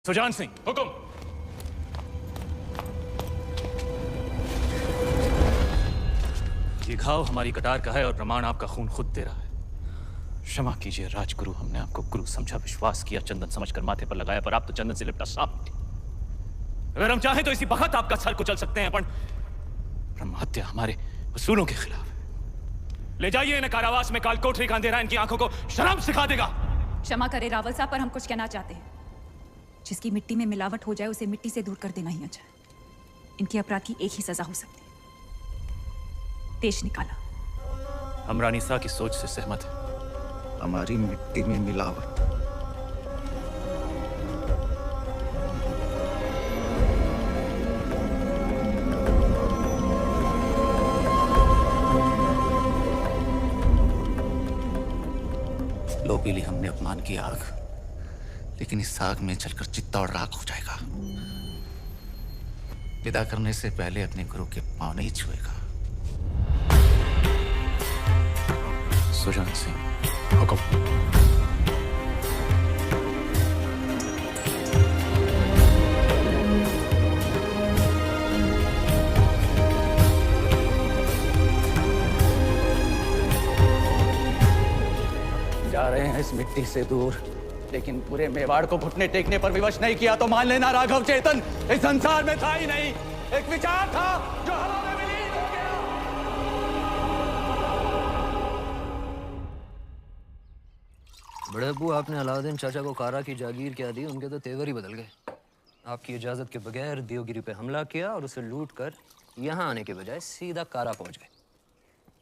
सुजान सिंह हुक्म। ये घाव हमारी कटार का है और प्रमाण आपका खून खुद दे रहा है। क्षमा कीजिए राजगुरु, हमने आपको गुरु समझा, विश्वास किया, चंदन समझकर माथे पर लगाया, पर आप तो चंदन से लिपटा सांप निकले। अगर हम चाहें तो इसी वक्त आपका सर कुचल सकते हैं, पर ब्रह्म हत्या हमारे उसूलों के खिलाफ है। ले जाइए इन्हें कारावास में, काल कोठरी का अंधेरा इनकी आंखों को शर्म सिखा देगा। क्षमा करे रावल साहब, पर हम कुछ कहना चाहते हैं। जिसकी मिट्टी में मिलावट हो जाए उसे मिट्टी से दूर कर देना ही अच्छा है। इनके अपराध की एक ही सजा हो सकती है, देश निकाला। हम रानी साह की सोच से सहमत हैं। हमारी मिट्टी में मिलावट। लो पी ली हमने अपमान की आग, लेकिन इस आग में जलकर चित्ता और राख हो जाएगा। विदा करने से पहले अपने गुरु के पांव नहीं छुएगा। सुजान सिंह हुक्म। जा रहे हैं इस मिट्टी से दूर, लेकिन पूरे मेवाड़ को घुटने टेकने पर विवश नहीं किया तो मान लेना राघव चेतन इस संसार में था ही नहीं। एक विचार था जो हवा में विलीन हो गया। बड़े अब्बू, आपने अलाउद्दीन चाचा को कारा की जागीर क्या दी, उनके तो तेवर ही बदल गए। आपकी इजाजत के बगैर देवगिरी पे हमला किया और उसे लूट कर यहाँ आने के बजाय सीधा कारा पहुंच गए।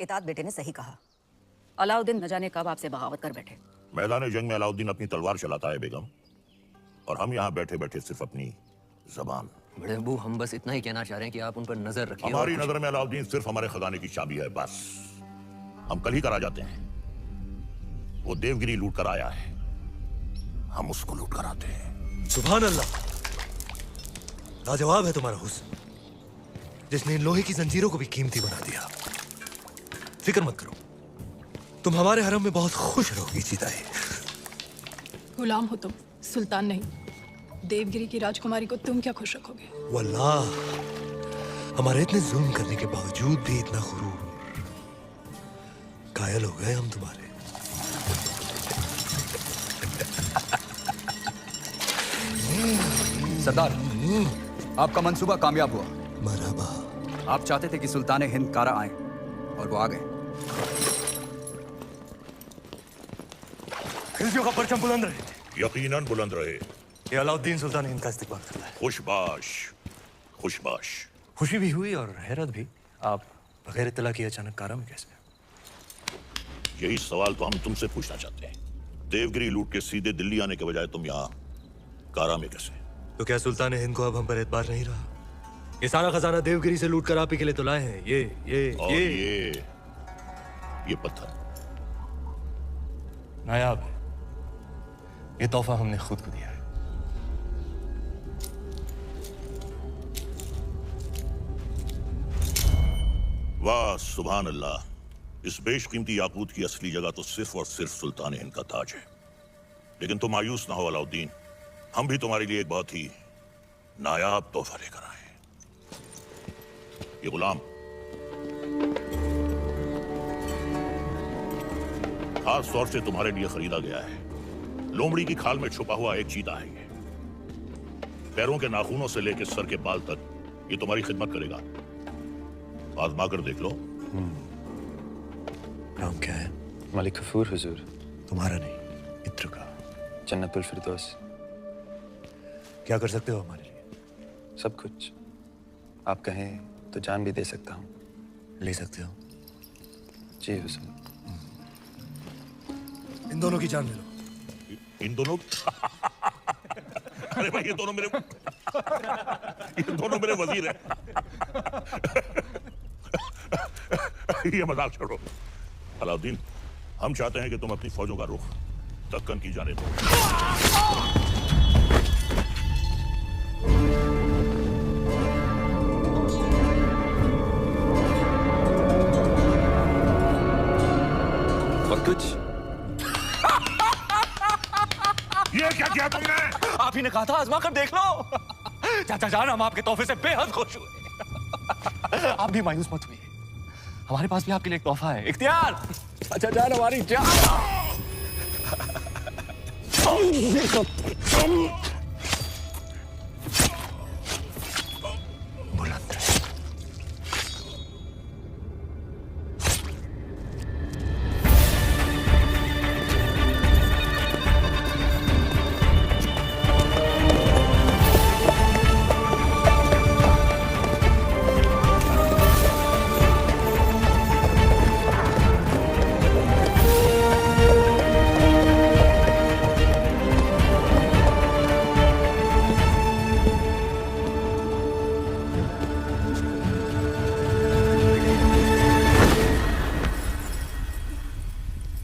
इतात बेटे ने सही कहा। अलाउद्दीन न जाने कब आपसे बगावत कर बैठे। मैदान जंग में अलाउद्दीन अपनी तलवार चलाता है बेगम, और हम यहाँ बैठे बैठे सिर्फ अपनी जबान। बड़े अब्बू, हम बस इतना ही कहना चाह रहे हैं कि आप उन पर नजर रखिए। हमारी नजर में अलाउद्दीन सिर्फ हमारे खजाने की चाबी है, बस। हम कल ही करा जाते हैं। वो देवगिरी लूट कर आया है, हम उसको लूट कर आते हैं। सुभान अल्लाह, लाजवाब है तुम्हारा हुस्न, जिसने इन लोहे की जंजीरों को भी कीमती बना दिया। फिक्र मत करो, तुम हमारे हरम में बहुत खुश रहोगी जीताए। गुलाम हो तुम, सुल्तान नहीं। देवगिरी की राजकुमारी को तुम क्या खुश रखोगे? वल्लाह, हमारे इतने जुल्म करने के बावजूद भी इतना गुरूर, कायल हो गए हम तुम्हारे। सरदार, आपका मंसूबा कामयाब हुआ। मरहबा। आप चाहते थे कि सुल्तान हिंद कारा आए, और वो आ गए। खिलजियों का परचम बुलंद रहे। यकीनन बुलंद रहे। ये अलाउद्दीन सुल्तान हिंद का इस्तेमाल करता है। खुशबाश, खुशबाश। खुशी भी हुई और हैरत भी। आप बगैर इत्तला किए अचानक कारा में कैसे? यही सवाल तो हम तुमसे पूछना चाहते हैं। देवगिरी लूट के सीधे दिल्ली आने के बजाय तुम यहाँ कारा में कैसे? तो क्या सुल्तान हिंद को अब हम पर एतबार नहीं रहा? ये सारा खजाना देवगिरी से लूट कर आप ही के लिए तो लाए हैं। और ये पत्थर नायाब है। ये तोहफा हमने खुद को दिया है। वाह सुभान अल्लाह, इस बेशकीमती याकूत की असली जगह तो सिर्फ और सिर्फ सुल्तान हिंद का ताज है। लेकिन तुम मायूस ना हो अलाउद्दीन, हम भी तुम्हारे लिए एक बहुत ही नायाब तोहफा लेकर आए हैं। ये गुलाम खास तौर से तुम्हारे लिए खरीदा गया है। लोमड़ी की खाल में छुपा हुआ एक चीता है ये। पैरों के नाखूनों से लेकर सर के बाल तक ये तुम्हारी खिदमत करेगा। आजमा कर देख लो। नाम क्या है? मलिक गफूर हुजूर। तुम्हारा नहीं, मित्र का। जन्नतुल फिरदौस। क्या कर सकते हो हमारे लिए? सब कुछ। आप कहें तो जान भी दे सकता हूँ। ले सकते हो? जी हुजूर। इन दोनों की जान ले लो। इन दोनों अरे भाई, ये दोनों मेरे वजीर हैं। ये मजाक छोड़ो। अलाउद्दीन, हम चाहते हैं कि तुम अपनी फौजों का रुख दक्कन की जाने दो। और कुछ ये क्या किया तुमने? आप ही ने कहा था आजमा कर देख लो। चाचा जान, हम आपके तोहफे से बेहद खुश हुए। आप भी मायूस मत हुए, हमारे पास भी आपके लिए एक तोहफा है। इख्तियार, चाचा जान हमारी जान। बुलंद रहे।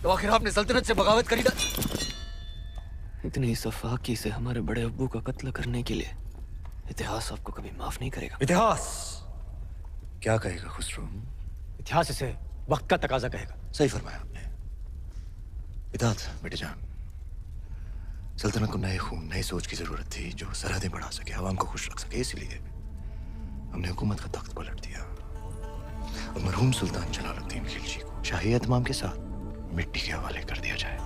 तो आखिर आपने सल्तनत से बगावत करी था। इतनी सफाकी से हमारे बड़े अब्बू का कत्ल करने के लिए इतिहास आपको कभी माफ नहीं करेगा। इतिहास क्या कहेगा खुसरो? इतिहास इसे वक्त का तकाजा कहेगा। सही फरमाया आपने। इताअत बेटे जान, सल्तनत को नए खून, नई सोच की जरूरत थी जो सरहदें बढ़ा सके, आवाम को खुश रख सके। इसीलिए हमने हुकूमत का तख्त पलट दिया और मरहूम सुल्तान जलालुद्दीन खिलजी को शाही एहतमाम के साथ मिट्टी के हवाले कर दिया जाए।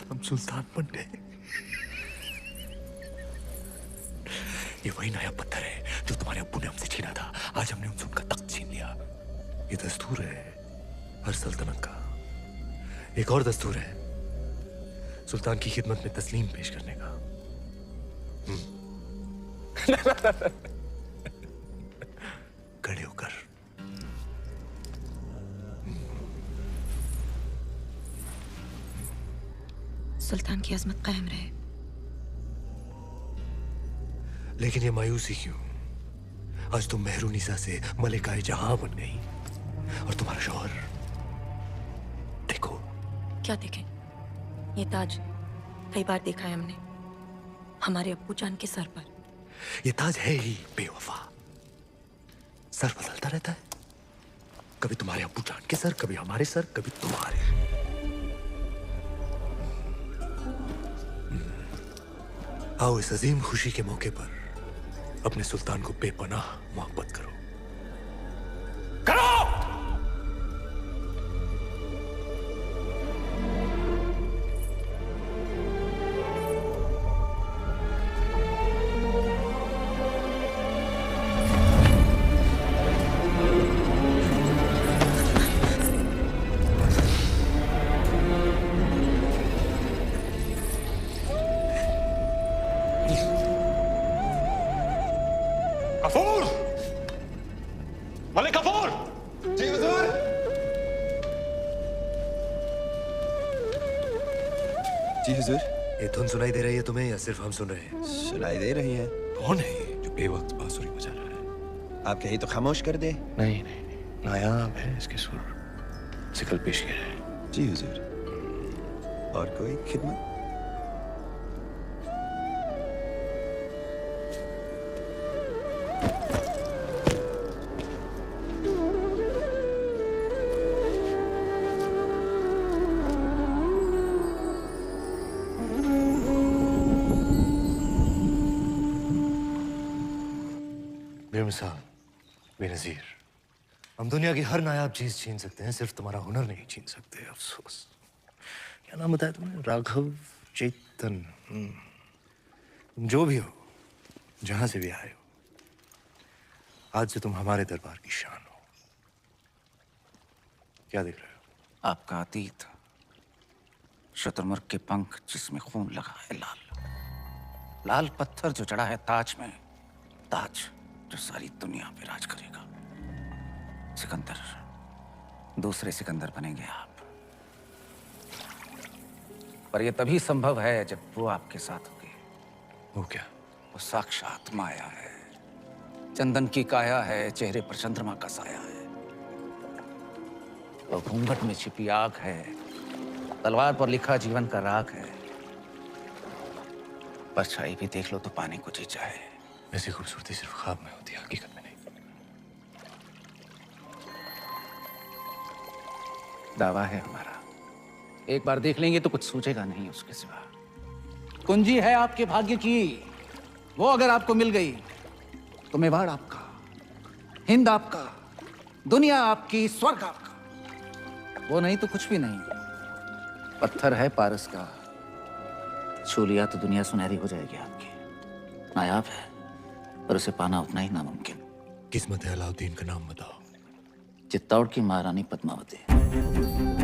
हम सुल्तान बन गए। ये वही नया पत्थर है जो तुम्हारे अब्बू ने हमसे छीना था। आज हमने उनसे उनका तख्त छीन लिया। ये दस्तूर है हर सल्तनत का। एक और दस्तूर है सुल्तान की खिदमत में तस्लीम पेश करने का। खड़े होकर। सुल्तान की अजमत कायम रहे। लेकिन ये मायूसी क्यों? आज तुम मेहरुनिसा से मलिकाए जहां बन गई और तुम्हारा शौहर देखो। क्या देखें? ये ताज कई बार देखा है हमने हमारे अब्बू जान के सर पर। ये ताज है ही बेवफा। सर बदलता रहता है, कभी तुम्हारे अब्बू जान के सर, कभी हमारे सर, कभी तुम्हारे। आओ इस अजीम खुशी के मौके पर अपने सुल्तान को बेपनाह मोहब्बत करो। करो! गफूर! मलिक गफूर! जी हुजूर। जी हुजूर। ये धुन सुनाई दे रही है तुम्हें या सिर्फ हम सुन रहे हैं? सुनाई दे रही है। कौन है ये जो बेवक्त बांसुरी बजा रहा है? आप कहीं तो खामोश कर दे। नहीं नहीं नहीं, नायाब है इसके सुर। सिकल पेश किया है। जी हुजूर। और कोई खिदमत? बेमिसाल, बेनजीर। हम दुनिया की हर नायाब चीज छीन सकते हैं, सिर्फ तुम्हारा हुनर नहीं छीन सकते। अफसोस। क्या नाम बताया तुमने? राघव चेतन। तुम जो भी हो, जहां से भी आए हो, आज से तुम हमारे दरबार की शान हो। क्या देख रहे हो? आपका अतीत, शुतुरमुर्ग के पंख जिसमें खून लगा है लाल, लाल पत्थर जो चढ़ा है ताज में, ताज जो सारी दुनिया पे राज करेगा। सिकंदर, दूसरे सिकंदर बनेंगे आप। पर यह तभी संभव है जब वो आपके साथ होगी। वो क्या? वो साक्षात माया है, चंदन की काया है, चेहरे पर चंद्रमा का साया है। वो घूंघट में छिपी आग है, तलवार पर लिखा जीवन का राग है। परछाई भी देख लो तो पाने को जी चाहे। ऐसी खूबसूरती सिर्फ ख्वाब में होती है, हकीकत में नहीं। दावा है हमारा, एक बार देख लेंगे तो कुछ सूझेगा नहीं उसके सिवा। कुंजी है आपके भाग्य की, वो अगर आपको मिल गई तो मेवाड़ आपका, हिंद आपका, दुनिया आपकी, स्वर्ग आपका। वो नहीं तो कुछ भी नहीं। पत्थर है पारस का, छू लिया तो दुनिया सुनहरी हो जाएगी आपकी। नायाब है पर उसे पाना उतना ही नामुमकिन। किस्मत है अलाउद्दीन का नाम बताओ। चित्तौड़ की महारानी पद्मावती।